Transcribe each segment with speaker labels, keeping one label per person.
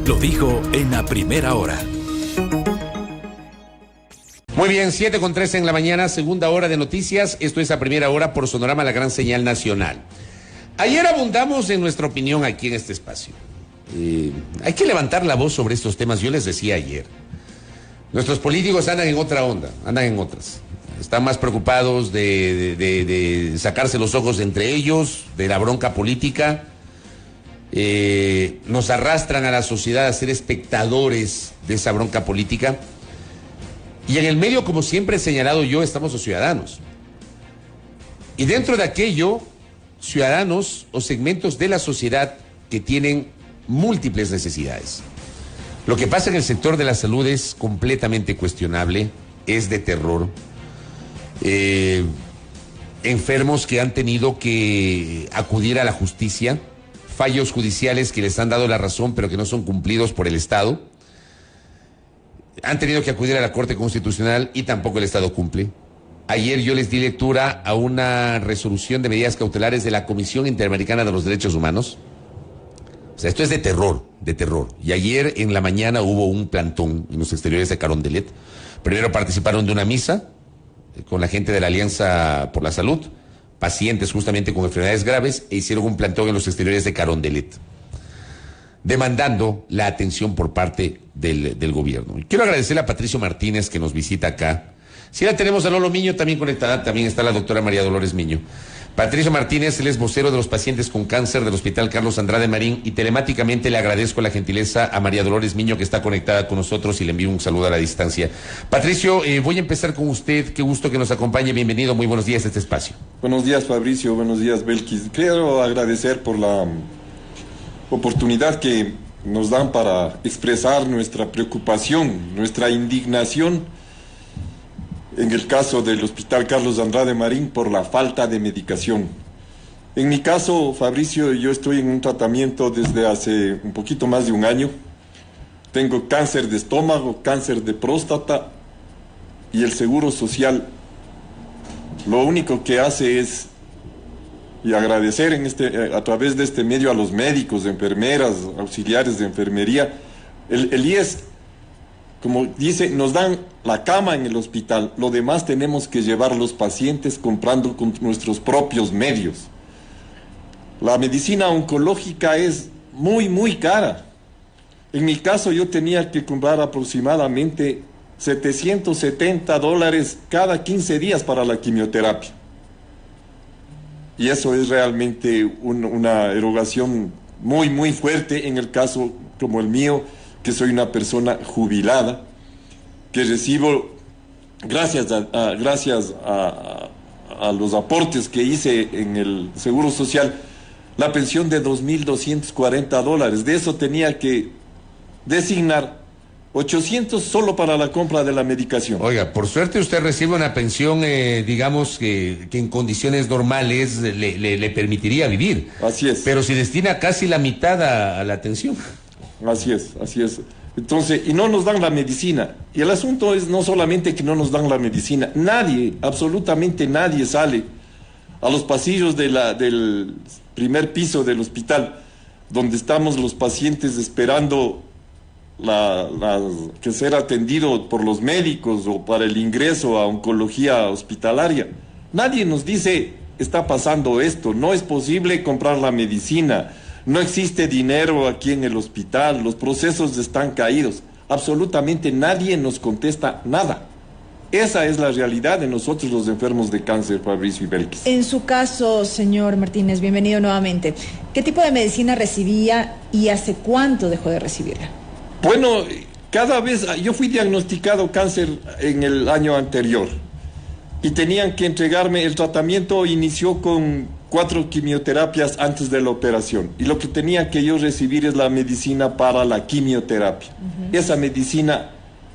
Speaker 1: lo dijo en la primera hora.
Speaker 2: Muy bien, 7:13 en la mañana, segunda hora de noticias. Esto es A Primera Hora por Sonorama, la gran señal nacional. Ayer abundamos en nuestra opinión aquí en este espacio. Hay que levantar la voz sobre estos temas. Yo les decía ayer, nuestros políticos andan en otra onda, andan en otras. Están más preocupados de sacarse los ojos entre ellos, de la bronca política. Nos arrastran a la sociedad a ser espectadores de esa bronca política. Y en el medio, como siempre he señalado yo, estamos los ciudadanos. Y dentro de aquello, ciudadanos o segmentos de la sociedad que tienen múltiples necesidades. Lo que pasa en el sector de la salud es completamente cuestionable, es de terror. Enfermos que han tenido que acudir a la justicia, fallos judiciales que les han dado la razón pero que no son cumplidos por el Estado. Han tenido que acudir a la Corte Constitucional y tampoco el Estado cumple. Ayer yo les di lectura a una resolución de medidas cautelares de la Comisión Interamericana de los Derechos Humanos. O sea, esto es de terror, de terror. Y ayer en la mañana hubo un plantón en los exteriores de Carondelet. Primero participaron de una misa con la gente de la Alianza por la Salud, pacientes justamente con enfermedades graves, e hicieron un plantón en los exteriores de Carondelet, demandando la atención por parte del gobierno. Y quiero agradecerle a Patricio Martínez que nos visita acá. Sí, la tenemos a Lolo Miño también conectada, también está la doctora María Dolores Miño. Patricio Martínez, él es vocero de los pacientes con cáncer del Hospital Carlos Andrade Marín, y telemáticamente le agradezco la gentileza a María Dolores Miño, que está conectada con nosotros, y le envío un saludo a la distancia. Patricio, voy a empezar con usted. Qué gusto que nos acompañe. Bienvenido, muy buenos días a este espacio.
Speaker 3: Buenos días, Fabricio. Buenos días, Belkis. Quiero agradecer por la oportunidad que nos dan para expresar nuestra preocupación, nuestra indignación en el caso del Hospital Carlos Andrade Marín por la falta de medicación. En mi caso, Fabricio, yo estoy en un tratamiento desde hace un poquito más de un año. Tengo cáncer de estómago, cáncer de próstata, y el Seguro Social lo único que hace es, y agradecer a través de este medio a los médicos, enfermeras, auxiliares de enfermería. El IES, como dice, nos dan la cama en el hospital. Lo demás tenemos que llevar los pacientes comprando con nuestros propios medios. La medicina oncológica es muy, muy cara. En mi caso yo tenía que comprar aproximadamente $770 cada 15 días para la quimioterapia. Y eso es realmente una erogación muy, muy fuerte en el caso como el mío, que soy una persona jubilada, que recibo, gracias a los aportes que hice en el Seguro Social, la pensión de $2.240. De eso tenía que designar 800 solo para la compra de la medicación.
Speaker 2: Oiga, por suerte usted recibe una pensión, digamos que en condiciones normales le permitiría vivir.
Speaker 3: Así es.
Speaker 2: Pero si destina casi la mitad a la atención.
Speaker 3: Así es, así es. Entonces, y no nos dan la medicina. Y el asunto es no solamente que no nos dan la medicina. Nadie, absolutamente nadie sale a los pasillos del primer piso del hospital, donde estamos los pacientes esperando que ser atendido por los médicos o para el ingreso a oncología hospitalaria. Nadie nos dice, está pasando esto, no es posible comprar la medicina, no existe dinero aquí en el hospital, los procesos están caídos. Absolutamente nadie nos contesta nada. Esa es la realidad de nosotros los enfermos de cáncer, Fabricio y Belkis.
Speaker 4: En su caso, señor Martínez, bienvenido nuevamente. ¿Qué tipo de medicina recibía y hace cuánto dejó de recibirla?
Speaker 3: Bueno, yo fui diagnosticado cáncer en el año anterior y tenían que entregarme, el tratamiento inició con 4 quimioterapias antes de la operación, y lo que tenía que yo recibir es la medicina para la quimioterapia. Esa medicina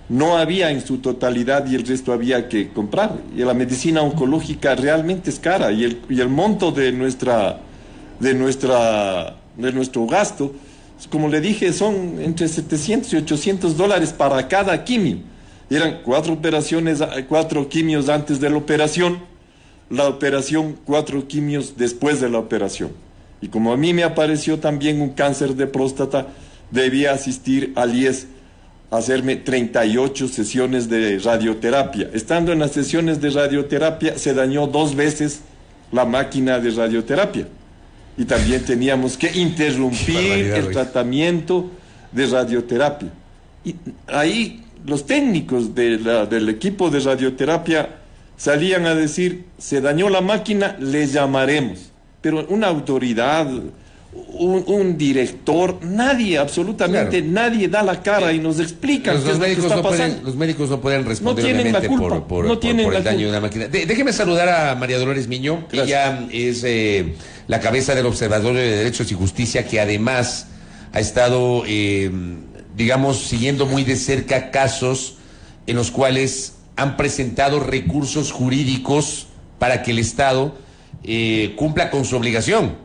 Speaker 3: no había en su totalidad y el resto había que comprar, y la medicina oncológica realmente es cara, y el monto de nuestro gasto, como le dije, son entre $700 y $800 para cada quimio. Eran 4 quimios antes de la operación, 4 quimios después de la operación. Y como a mí me apareció también un cáncer de próstata, debía asistir al IES a hacerme 38 sesiones de radioterapia. Estando en las sesiones de radioterapia se dañó 2 veces la máquina de radioterapia y también teníamos que interrumpir el tratamiento de radioterapia. Y ahí los técnicos del equipo de radioterapia salían a decir, se dañó la máquina, le llamaremos. Pero una autoridad, un director, nadie, absolutamente nadie da la cara y nos explica qué es lo que está pasando.
Speaker 2: Los médicos no pueden responder,
Speaker 3: no tienen
Speaker 2: obviamente,
Speaker 3: la culpa,
Speaker 2: por el daño de una máquina. Déjeme saludar a María Dolores Miño.
Speaker 3: Gracias.
Speaker 2: Ella es la cabeza del Observatorio de Derechos y Justicia, que además ha estado, digamos, siguiendo muy de cerca casos en los cuales han presentado recursos jurídicos para que el Estado cumpla con su obligación.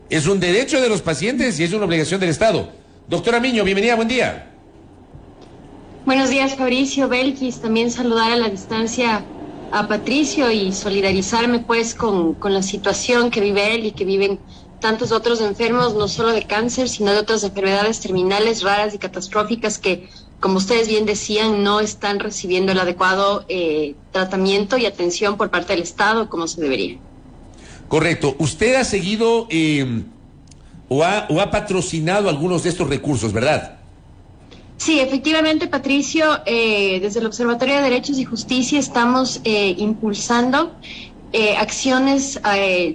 Speaker 2: Es un derecho de los pacientes y es una obligación del Estado. Doctora Miño, bienvenida, buen día.
Speaker 5: Buenos días, Fabricio, Belkis. También saludar a la distancia a Patricio y solidarizarme pues con la situación que vive él y que viven tantos otros enfermos, no solo de cáncer, sino de otras enfermedades terminales raras y catastróficas que, como ustedes bien decían, no están recibiendo el adecuado tratamiento y atención por parte del Estado como se debería.
Speaker 2: Correcto. ¿Usted ha seguido o ha patrocinado algunos de estos recursos, verdad?
Speaker 5: Sí, efectivamente, Patricio, desde el Observatorio de Derechos y Justicia estamos impulsando acciones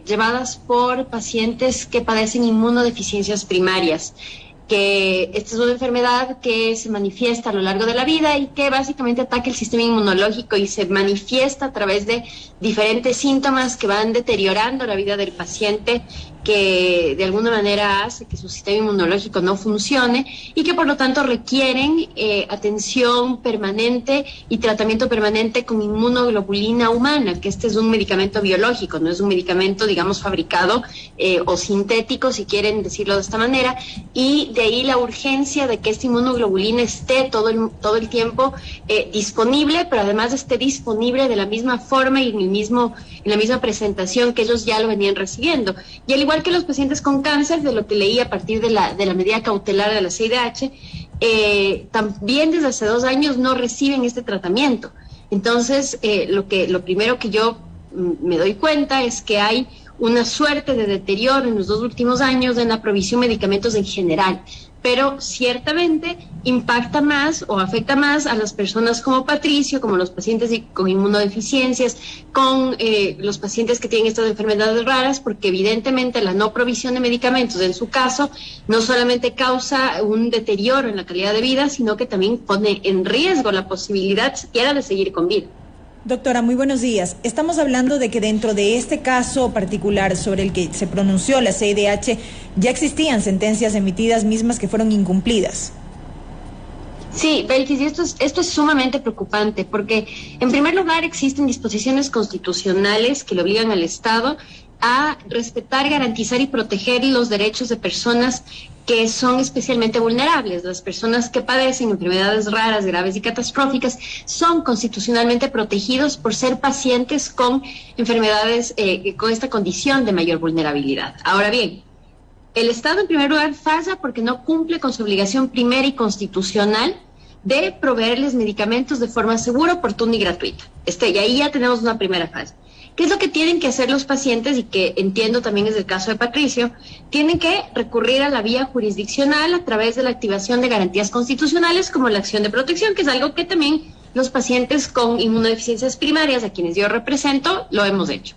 Speaker 5: llevadas por pacientes que padecen inmunodeficiencias primarias, que esta es una enfermedad que se manifiesta a lo largo de la vida y que básicamente ataca el sistema inmunológico y se manifiesta a través de diferentes síntomas que van deteriorando la vida del paciente, que de alguna manera hace que su sistema inmunológico no funcione y que por lo tanto requieren atención permanente y tratamiento permanente con inmunoglobulina humana, que este es un medicamento biológico, no es un medicamento, digamos, fabricado o sintético, si quieren decirlo de esta manera, y de ahí la urgencia de que esta inmunoglobulina esté todo el tiempo disponible, pero además esté disponible de la misma forma y en la misma presentación que ellos ya lo venían recibiendo. Y al igual que los pacientes con cáncer, de lo que leí a partir de la medida cautelar de la CIDH, también desde hace 2 años no reciben este tratamiento. Entonces, lo primero que yo me doy cuenta es que hay una suerte de deterioro en los 2 últimos años en la provisión de medicamentos en general, pero ciertamente impacta más o afecta más a las personas como Patricio, como los pacientes con inmunodeficiencias, con los pacientes que tienen estas enfermedades raras, porque evidentemente la no provisión de medicamentos, en su caso, no solamente causa un deterioro en la calidad de vida, sino que también pone en riesgo la posibilidad siquiera de seguir con vida.
Speaker 4: Doctora, muy buenos días. Estamos hablando de que dentro de este caso particular sobre el que se pronunció la CIDH, ya existían sentencias emitidas mismas que fueron incumplidas.
Speaker 5: Sí, Belkis, y esto es sumamente preocupante porque, en primer lugar, existen disposiciones constitucionales que le obligan al Estado a respetar, garantizar y proteger los derechos de personas que son especialmente vulnerables. Las personas que padecen enfermedades raras, graves y catastróficas son constitucionalmente protegidos por ser pacientes con enfermedades, con esta condición de mayor vulnerabilidad. Ahora bien, el Estado en primer lugar falla porque no cumple con su obligación primera y constitucional de proveerles medicamentos de forma segura, oportuna y gratuita. Y ahí ya tenemos una primera falla. ¿Qué es lo que tienen que hacer los pacientes? Y que entiendo también es el caso de Patricio. Tienen que recurrir a la vía jurisdiccional a través de la activación de garantías constitucionales como la acción de protección, que es algo que también los pacientes con inmunodeficiencias primarias, a quienes yo represento, lo hemos hecho.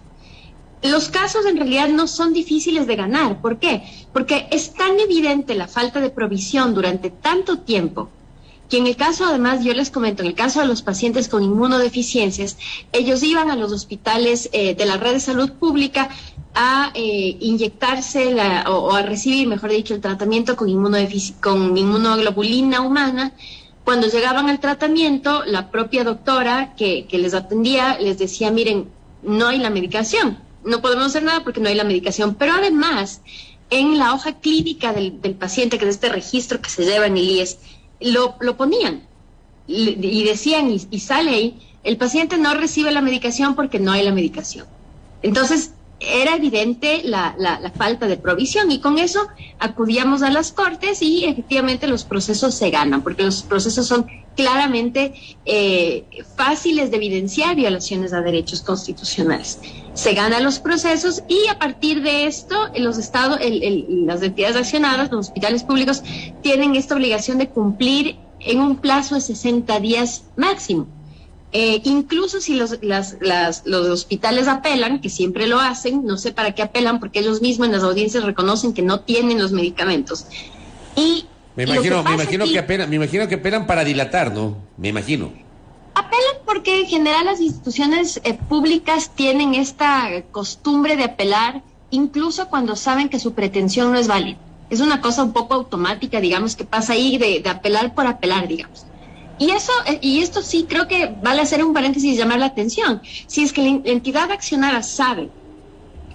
Speaker 5: Los casos en realidad no son difíciles de ganar. ¿Por qué? Porque es tan evidente la falta de provisión durante tanto tiempo que en el caso, además, yo les comento, en el caso de los pacientes con inmunodeficiencias, ellos iban a los hospitales de la red de salud pública a inyectarse o a recibir, mejor dicho, el tratamiento con inmunoglobulina humana. Cuando llegaban al tratamiento, la propia doctora que les atendía les decía, miren, no hay la medicación, no podemos hacer nada porque no hay la medicación, pero además, en la hoja clínica del paciente, que es este registro que se lleva en el IES, lo ponían y decían, y sale ahí, el paciente no recibe la medicación porque no hay la medicación. Entonces, era evidente la falta de provisión, y con eso acudíamos a las cortes y efectivamente los procesos se ganan, porque los procesos son claramente fáciles de evidenciar violaciones a derechos constitucionales. Se ganan los procesos y a partir de esto los estados, las entidades accionadas, los hospitales públicos, tienen esta obligación de cumplir en un plazo de 60 días máximo. Incluso si los hospitales apelan, que siempre lo hacen, no sé para qué apelan, porque ellos mismos en las audiencias reconocen que no tienen los medicamentos. Y
Speaker 2: me imagino que apelan para dilatar, ¿no? Me imagino.
Speaker 5: Apelan porque en general las instituciones públicas tienen esta costumbre de apelar, incluso cuando saben que su pretensión no es válida. Es una cosa un poco automática, digamos, que pasa ahí de apelar por apelar, digamos. Y esto sí creo que vale hacer un paréntesis y llamar la atención. Si es que la entidad accionada sabe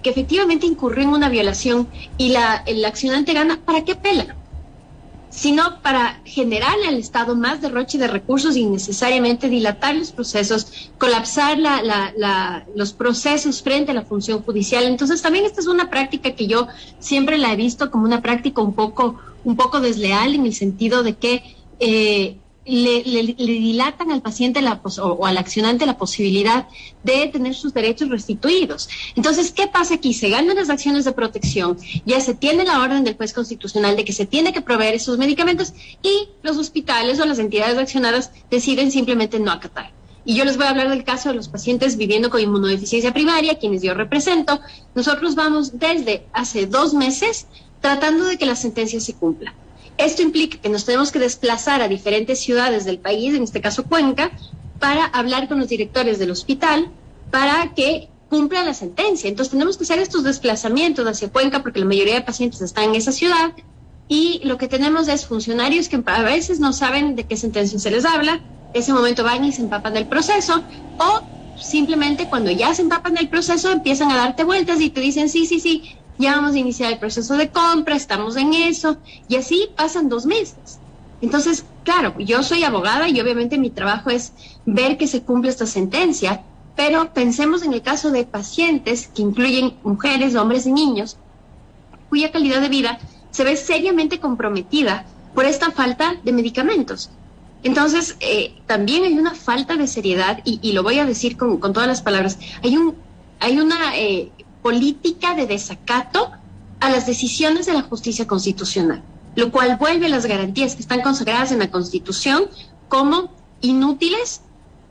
Speaker 5: que efectivamente incurrió en una violación y el accionante gana, ¿para qué apela? Sino para generarle al Estado más derroche de recursos y innecesariamente dilatar los procesos, colapsar los procesos frente a la función judicial. Entonces también esta es una práctica que yo siempre la he visto como una práctica un poco desleal, en el sentido de que le dilatan al paciente o al accionante la posibilidad de tener sus derechos restituidos. Entonces, ¿qué pasa aquí? Se ganan las acciones de protección, ya se tiene la orden del juez constitucional de que se tiene que proveer esos medicamentos y los hospitales o las entidades accionadas deciden simplemente no acatar. Y yo les voy a hablar del caso de los pacientes viviendo con inmunodeficiencia primaria, quienes yo represento. Nosotros vamos desde hace 2 meses tratando de que la sentencia se cumpla. Esto implica que nos tenemos que desplazar a diferentes ciudades del país, en este caso Cuenca, para hablar con los directores del hospital para que cumpla la sentencia. Entonces tenemos que hacer estos desplazamientos hacia Cuenca porque la mayoría de pacientes están en esa ciudad y lo que tenemos es funcionarios que a veces no saben de qué sentencia se les habla, en ese momento van y se empapan del proceso, o simplemente cuando ya se empapan del proceso empiezan a darte vueltas y te dicen sí, ya vamos a iniciar el proceso de compra, estamos en eso, y así pasan 2 meses. Entonces, claro, yo soy abogada y obviamente mi trabajo es ver que se cumple esta sentencia, pero pensemos en el caso de pacientes que incluyen mujeres, hombres y niños, cuya calidad de vida se ve seriamente comprometida por esta falta de medicamentos. Entonces, también hay una falta de seriedad, y lo voy a decir con todas las palabras, hay una política de desacato a las decisiones de la justicia constitucional, lo cual vuelve las garantías que están consagradas en la Constitución como inútiles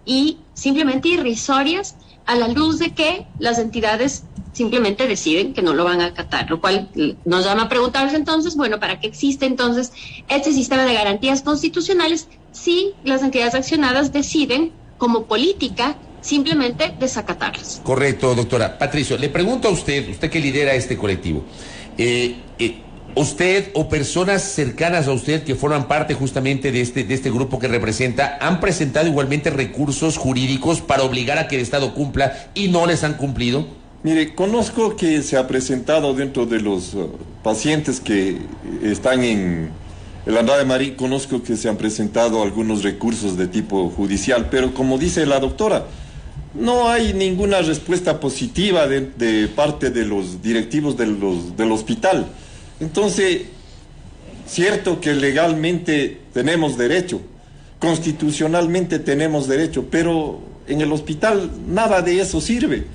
Speaker 5: y simplemente irrisorias a la luz de que las entidades simplemente deciden que no lo van a acatar, lo cual nos llama a preguntarse entonces, bueno, ¿para qué existe entonces este sistema de garantías constitucionales si las entidades accionadas deciden como política simplemente desacatarlas?
Speaker 2: Correcto, doctora. Patricio, le pregunto a usted que lidera este colectivo, usted o personas cercanas a usted que forman parte justamente de este grupo que representa, ¿han presentado igualmente recursos jurídicos para obligar a que el Estado cumpla y no les han cumplido?
Speaker 3: Mire, conozco que se ha presentado dentro de los pacientes que están en el Andrade Marín, conozco que se han presentado algunos recursos de tipo judicial, pero como dice la doctora, no hay ninguna respuesta positiva de parte de los directivos del hospital. Entonces, cierto que legalmente tenemos derecho, constitucionalmente tenemos derecho, pero en el hospital nada de eso sirve.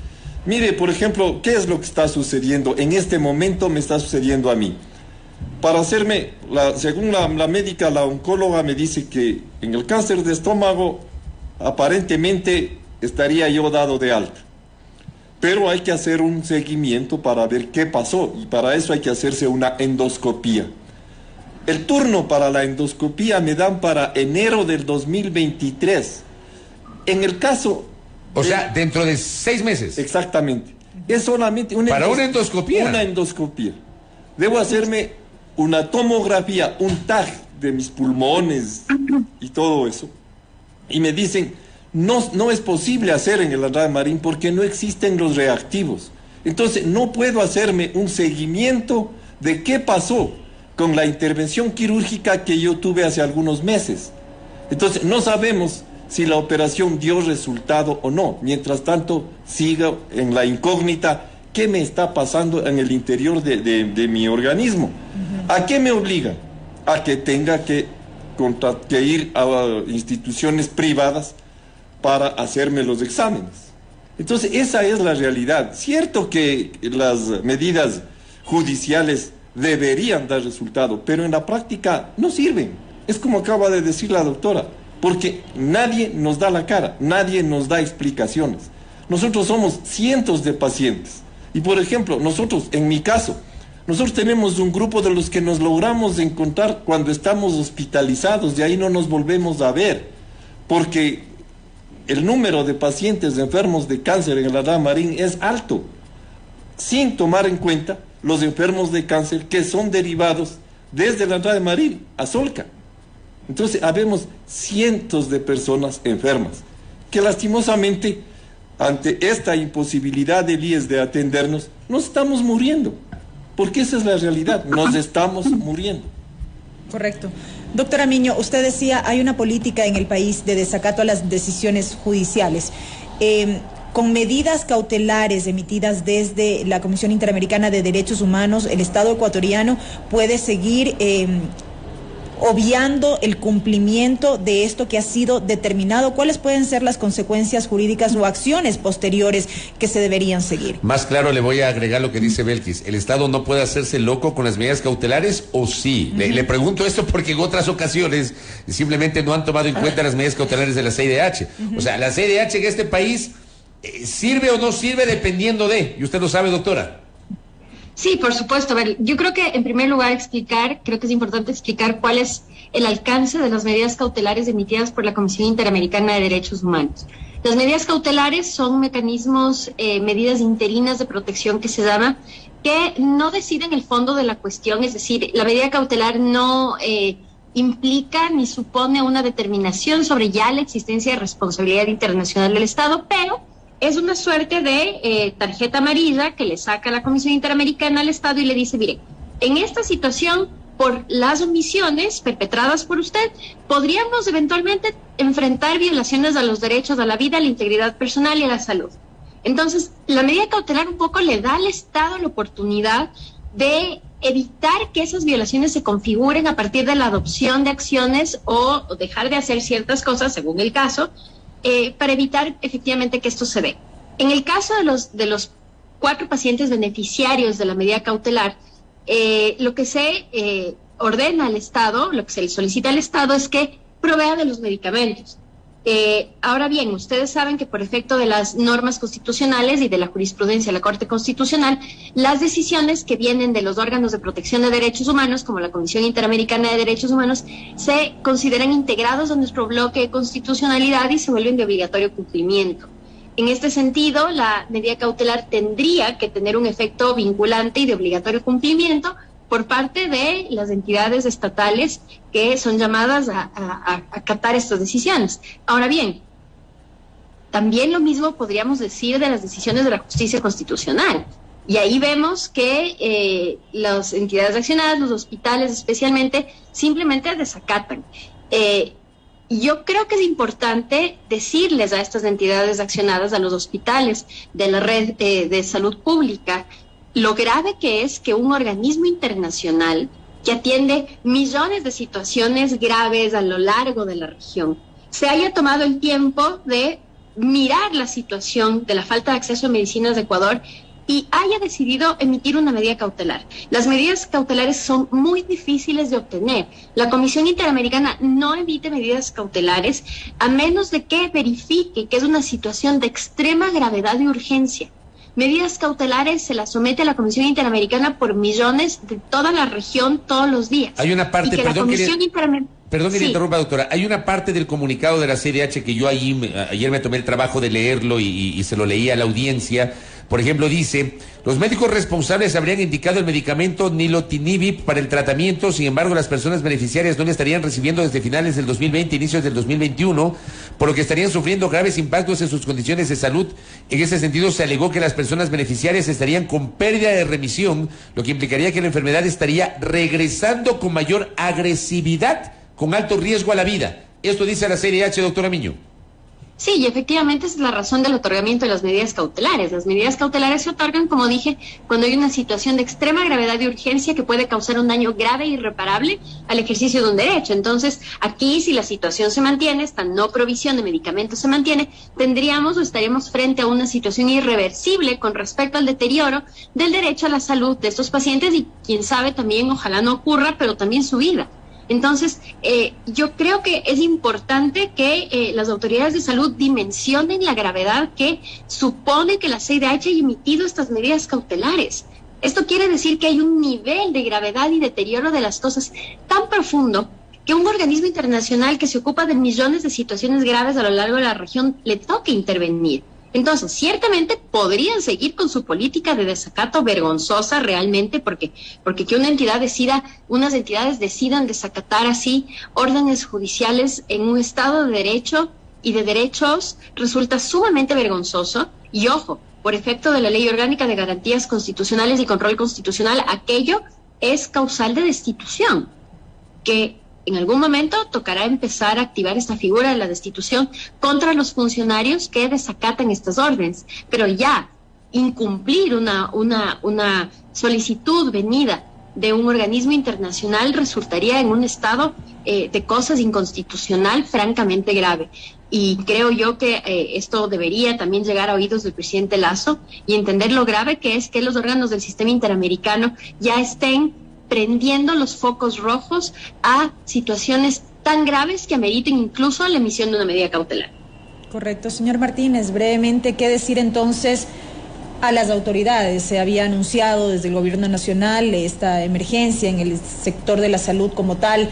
Speaker 3: Mire, por ejemplo, ¿qué es lo que está sucediendo? En este momento me está sucediendo a mí. Para hacerme, según la médica, la oncóloga me dice que en el cáncer de estómago aparentemente estaría yo dado de alta. Pero hay que hacer un seguimiento para ver qué pasó y para eso hay que hacerse una endoscopía. El turno para la endoscopía me dan para enero del 2023. En el caso...
Speaker 2: O sea, dentro de 6 meses.
Speaker 3: Exactamente. Es solamente una
Speaker 2: endoscopía.
Speaker 3: Una endoscopía. Debo hacerme una tomografía, un TAG de mis pulmones y todo eso. Y me dicen... No es posible hacer en el Andrade Marín porque no existen los reactivos. Entonces no puedo hacerme un seguimiento de qué pasó con la intervención quirúrgica que yo tuve hace algunos meses. Entonces no sabemos si la operación dio resultado o no. Mientras tanto sigo en la incógnita qué me está pasando en el interior de mi organismo. ¿A qué me obligan? A que tenga que ir a instituciones privadas para hacerme los exámenes. Entonces, esa es la realidad. Cierto que las medidas judiciales deberían dar resultado, pero en la práctica no sirven. Es como acaba de decir la doctora, porque nadie nos da la cara, nadie nos da explicaciones. Nosotros somos cientos de pacientes. Y por ejemplo, nosotros, en mi caso, nosotros tenemos un grupo de los que nos logramos encontrar cuando estamos hospitalizados, de ahí no nos volvemos a ver, porque el número de pacientes enfermos de cáncer en la Damarín es alto, sin tomar en cuenta los enfermos de cáncer que son derivados desde la Damarín a Solca. Entonces, habemos cientos de personas enfermas, que lastimosamente, ante esta imposibilidad del IES de atendernos, nos estamos muriendo. Porque esa es la realidad, nos estamos muriendo.
Speaker 4: Correcto. Doctora Miño, usted decía, hay una política en el país de desacato a las decisiones judiciales. Con medidas cautelares emitidas desde la Comisión Interamericana de Derechos Humanos, el Estado ecuatoriano puede seguir obviando el cumplimiento de esto que ha sido determinado. ¿Cuáles pueden ser las consecuencias jurídicas o acciones posteriores que se deberían seguir?
Speaker 2: Más claro, le voy a agregar lo que dice Belkis. ¿El Estado no puede hacerse loco con las medidas cautelares o sí? Le pregunto esto porque en otras ocasiones simplemente no han tomado en cuenta las medidas cautelares de la CIDH. O sea, la CIDH en este país sirve o no sirve dependiendo de, y usted lo sabe, doctora.
Speaker 5: Sí, por supuesto. A ver, yo creo que en primer lugar creo que es importante explicar cuál es el alcance de las medidas cautelares emitidas por la Comisión Interamericana de Derechos Humanos. Las medidas cautelares son mecanismos, medidas interinas de protección que se llama, que no deciden el fondo de la cuestión, es decir, la medida cautelar no implica ni supone una determinación sobre ya la existencia de responsabilidad internacional del Estado, pero es una suerte de tarjeta amarilla que le saca la Comisión Interamericana al Estado y le dice, mire, en esta situación, por las omisiones perpetradas por usted, podríamos eventualmente enfrentar violaciones a los derechos a la vida, a la integridad personal y a la salud. Entonces, la medida cautelar un poco le da al Estado la oportunidad de evitar que esas violaciones se configuren a partir de la adopción de acciones o dejar de hacer ciertas cosas, según el caso, para evitar efectivamente que esto se dé. En el caso de los 4 pacientes beneficiarios de la medida cautelar, lo que se ordena al Estado, lo que se le solicita al Estado es que provea de los medicamentos. Ahora bien, ustedes saben que por efecto de las normas constitucionales y de la jurisprudencia de la Corte Constitucional, las decisiones que vienen de los órganos de protección de derechos humanos, como la Comisión Interamericana de Derechos Humanos, se consideran integrados a nuestro bloque de constitucionalidad y se vuelven de obligatorio cumplimiento. En este sentido, la medida cautelar tendría que tener un efecto vinculante y de obligatorio cumplimiento por parte de las entidades estatales que son llamadas a acatar estas decisiones. Ahora bien, también lo mismo podríamos decir de las decisiones de la justicia constitucional. Y ahí vemos que las entidades accionadas, los hospitales especialmente, simplemente desacatan. Yo creo que es importante decirles a estas entidades accionadas, a los hospitales de la red de salud pública, lo grave que es que un organismo internacional que atiende millones de situaciones graves a lo largo de la región se haya tomado el tiempo de mirar la situación de la falta de acceso a medicinas de Ecuador y haya decidido emitir una medida cautelar. Las medidas cautelares son muy difíciles de obtener. La Comisión Interamericana no emite medidas cautelares a menos de que verifique que es una situación de extrema gravedad y urgencia. Medidas cautelares se las somete a la Comisión Interamericana por millones de toda la región todos los días.
Speaker 2: Hay una parte, perdón que le interrumpa, doctora, hay una parte del comunicado de la CIDH que yo ayer me tomé el trabajo de leerlo y se lo leí a la audiencia. Por ejemplo, dice, los médicos responsables habrían indicado el medicamento nilotinib para el tratamiento, sin embargo, las personas beneficiarias no le estarían recibiendo desde finales del 2020, inicios del 2021, por lo que estarían sufriendo graves impactos en sus condiciones de salud. En ese sentido, se alegó que las personas beneficiarias estarían con pérdida de remisión, lo que implicaría que la enfermedad estaría regresando con mayor agresividad, con alto riesgo a la vida. Esto dice la CIDH, doctora Miño.
Speaker 5: Sí, y efectivamente esa es la razón del otorgamiento de las medidas cautelares. Las medidas cautelares se otorgan, como dije, cuando hay una situación de extrema gravedad y urgencia que puede causar un daño grave e irreparable al ejercicio de un derecho. Entonces, aquí, si la situación se mantiene, esta no provisión de medicamentos se mantiene, tendríamos o estaríamos frente a una situación irreversible con respecto al deterioro del derecho a la salud de estos pacientes y, quién sabe, también, ojalá no ocurra, pero también su vida. Entonces, yo creo que es importante que las autoridades de salud dimensionen la gravedad que supone que la CIDH haya emitido estas medidas cautelares. Esto quiere decir que hay un nivel de gravedad y deterioro de las cosas tan profundo que un organismo internacional que se ocupa de millones de situaciones graves a lo largo de la región le toque intervenir. Entonces, ciertamente podrían seguir con su política de desacato vergonzosa realmente, porque que unas entidades decidan desacatar así órdenes judiciales en un Estado de derecho y de derechos resulta sumamente vergonzoso. Y ojo, por efecto de la Ley Orgánica de Garantías Constitucionales y Control Constitucional, aquello es causal de destitución, que en algún momento tocará empezar a activar esta figura de la destitución contra los funcionarios que desacatan estas órdenes. Pero ya incumplir una solicitud venida de un organismo internacional resultaría en un estado de cosas inconstitucional francamente grave. Y creo yo que esto debería también llegar a oídos del presidente Lasso y entender lo grave que es que los órganos del sistema interamericano ya estén prendiendo los focos rojos a situaciones tan graves que ameriten incluso la emisión de una medida cautelar.
Speaker 4: Correcto. Señor Martínez, brevemente, ¿qué decir entonces a las autoridades? Se había anunciado desde el gobierno nacional esta emergencia en el sector de la salud como tal.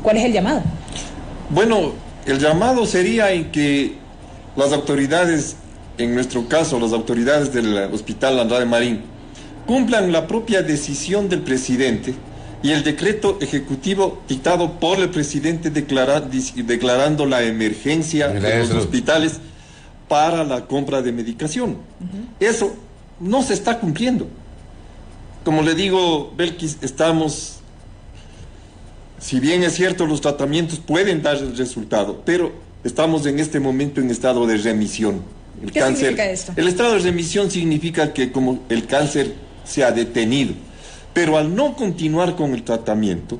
Speaker 4: ¿Cuál es el llamado?
Speaker 3: Bueno, el llamado sería en que las autoridades, en nuestro caso, las autoridades del Hospital Andrade Marín, cumplan la propia decisión del presidente y el decreto ejecutivo dictado por el presidente declarando la emergencia de los hospitales para la compra de medicación. Eso no se está cumpliendo. Como le digo, Belkis, si bien es cierto, los tratamientos pueden dar el resultado, pero estamos en este momento en estado de remisión.
Speaker 4: ¿Qué significa esto?
Speaker 3: El estado de remisión significa que como el cáncer se ha detenido, pero al no continuar con el tratamiento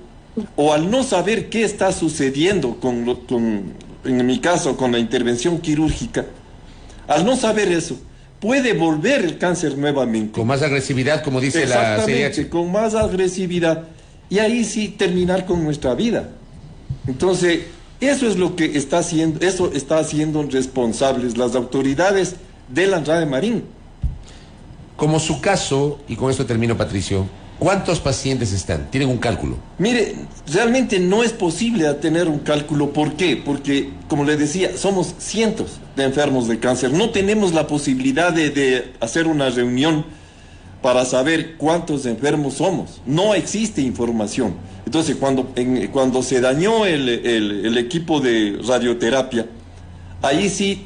Speaker 3: o al no saber qué está sucediendo en mi caso, con la intervención quirúrgica, al no saber eso, puede volver el cáncer nuevamente.
Speaker 2: Con más agresividad, como dice la CIDH.
Speaker 3: Exactamente, con más agresividad, y ahí sí terminar con nuestra vida. Entonces, eso es lo que está haciendo responsables las autoridades del Andrade Marín.
Speaker 2: Como su caso, y con esto termino, Patricio, ¿cuántos pacientes están? ¿Tienen un cálculo?
Speaker 3: Mire, realmente no es posible tener un cálculo. ¿Por qué? Porque, como le decía, somos cientos de enfermos de cáncer. No tenemos la posibilidad de hacer una reunión para saber cuántos enfermos somos. No existe información. Entonces, cuando se dañó el equipo de radioterapia, ahí sí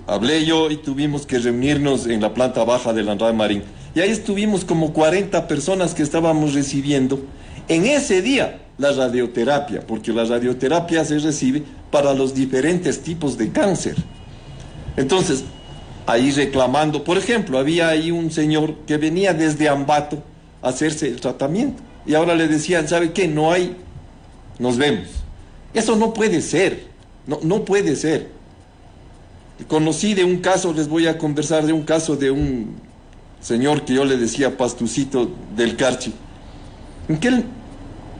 Speaker 3: hablé yo y tuvimos que reunirnos en la planta baja del Andrade Marín. Y ahí estuvimos como 40 personas que estábamos recibiendo en ese día la radioterapia, porque la radioterapia se recibe para los diferentes tipos de cáncer. Entonces, ahí reclamando, por ejemplo, había ahí un señor que venía desde Ambato a hacerse el tratamiento. Y ahora le decían, ¿sabe qué? No hay, nos vemos. Eso no puede ser, no puede ser. Conocí de un caso, les voy a conversar de un caso de un señor que yo le decía Pastucito del Carchi, en que él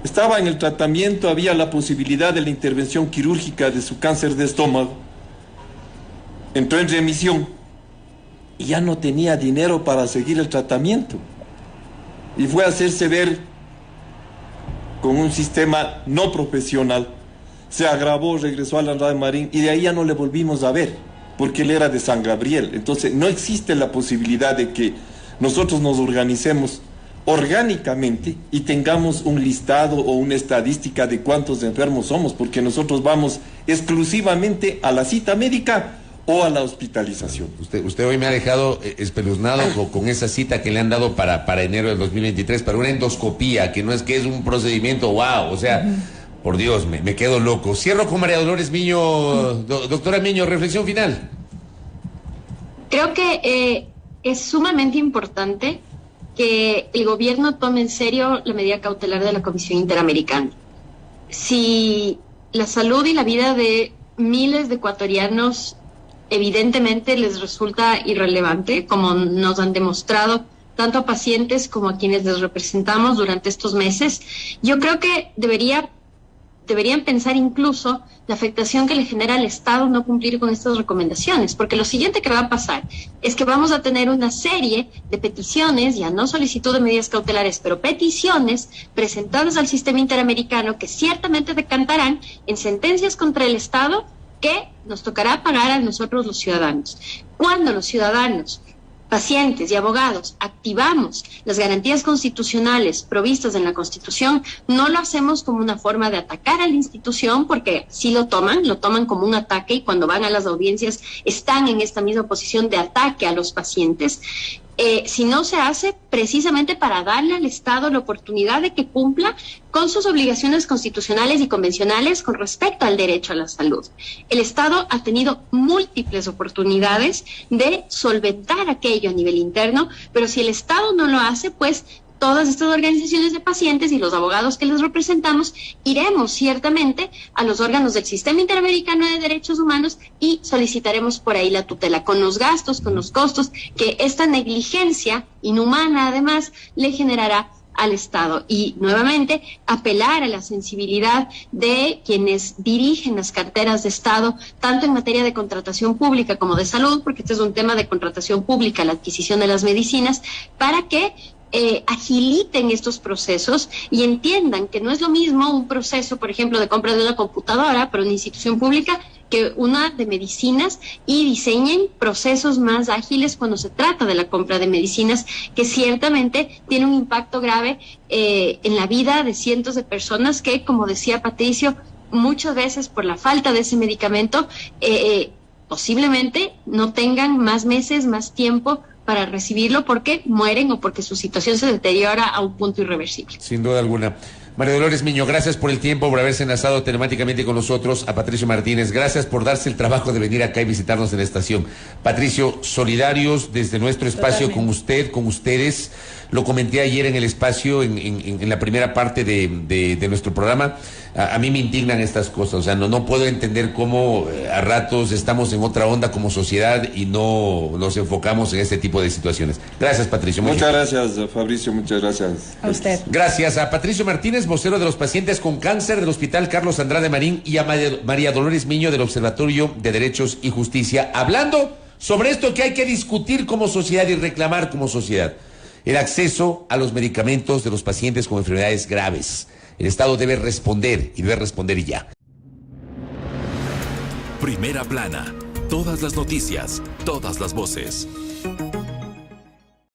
Speaker 3: estaba en el tratamiento, había la posibilidad de la intervención quirúrgica de su cáncer de estómago, entró en remisión y ya no tenía dinero para seguir el tratamiento y fue a hacerse ver con un sistema no profesional, se agravó, regresó al Andrade Marín y de ahí ya no le volvimos a ver, porque él era de San Gabriel. Entonces no existe la posibilidad de que nosotros nos organicemos orgánicamente y tengamos un listado o una estadística de cuántos enfermos somos, porque nosotros vamos exclusivamente a la cita médica o a la hospitalización.
Speaker 2: Usted hoy me ha dejado espeluznado con esa cita que le han dado para enero del 2023, para una endoscopía, que no es que es un procedimiento wow, o sea, Por Dios, me quedo loco. Cierro con María Dolores Miño. Doctora Miño, reflexión final.
Speaker 5: Creo que es sumamente importante que el gobierno tome en serio la medida cautelar de la Comisión Interamericana. Si la salud y la vida de miles de ecuatorianos evidentemente les resulta irrelevante, como nos han demostrado tanto a pacientes como a quienes les representamos durante estos meses, yo creo que deberían pensar incluso la afectación que le genera al Estado no cumplir con estas recomendaciones, porque lo siguiente que va a pasar es que vamos a tener una serie de peticiones, ya no solicitud de medidas cautelares, pero peticiones presentadas al sistema interamericano que ciertamente decantarán en sentencias contra el Estado que nos tocará pagar a nosotros los ciudadanos. Cuando los ciudadanos, pacientes y abogados activamos las garantías constitucionales provistas en la Constitución, no lo hacemos como una forma de atacar a la institución, porque sí lo toman como un ataque, y cuando van a las audiencias están en esta misma posición de ataque a los pacientes, sino se hace precisamente para darle al Estado la oportunidad de que cumpla con sus obligaciones constitucionales y convencionales con respecto al derecho a la salud. El Estado ha tenido múltiples oportunidades de solventar aquello a nivel interno, pero si el Estado no lo hace, pues todas estas organizaciones de pacientes y los abogados que les representamos iremos ciertamente a los órganos del Sistema Interamericano de Derechos Humanos y solicitaremos por ahí la tutela, con los gastos, con los costos que esta negligencia inhumana además le generará al Estado. Y nuevamente apelar a la sensibilidad de quienes dirigen las carteras de Estado, tanto en materia de contratación pública como de salud, porque este es un tema de contratación pública, la adquisición de las medicinas, para que agiliten estos procesos y entiendan que no es lo mismo un proceso, por ejemplo, de compra de una computadora para una institución pública que una de medicinas, y diseñen procesos más ágiles cuando se trata de la compra de medicinas, que ciertamente tiene un impacto grave en la vida de cientos de personas que, como decía Patricio, muchas veces por la falta de ese medicamento posiblemente no tengan más meses, más tiempo para recibirlo, porque mueren o porque su situación se deteriora a un punto irreversible.
Speaker 2: Sin duda alguna. María Dolores Miño, gracias por el tiempo, por haberse enlazado telemáticamente con nosotros. A Patricio Martínez, gracias por darse el trabajo de venir acá y visitarnos en la estación. Patricio, solidarios desde nuestro espacio con usted, con ustedes. Lo comenté ayer en el espacio, en la primera parte de nuestro programa. A mí me indignan estas cosas, o sea, no puedo entender cómo a ratos estamos en otra onda como sociedad y no nos enfocamos en este tipo de situaciones. Gracias, Patricio.
Speaker 3: Muchas gracias, Fabricio, muchas gracias.
Speaker 4: A usted.
Speaker 2: Gracias a Patricio Martínez, vocero de los pacientes con cáncer del Hospital Carlos Andrade Marín, y a María Dolores Miño del Observatorio de Derechos y Justicia, hablando sobre esto que hay que discutir como sociedad y reclamar como sociedad: el acceso a los medicamentos de los pacientes con enfermedades graves. El Estado debe responder, y debe responder ya.
Speaker 1: Primera plana. Todas las noticias, todas las voces.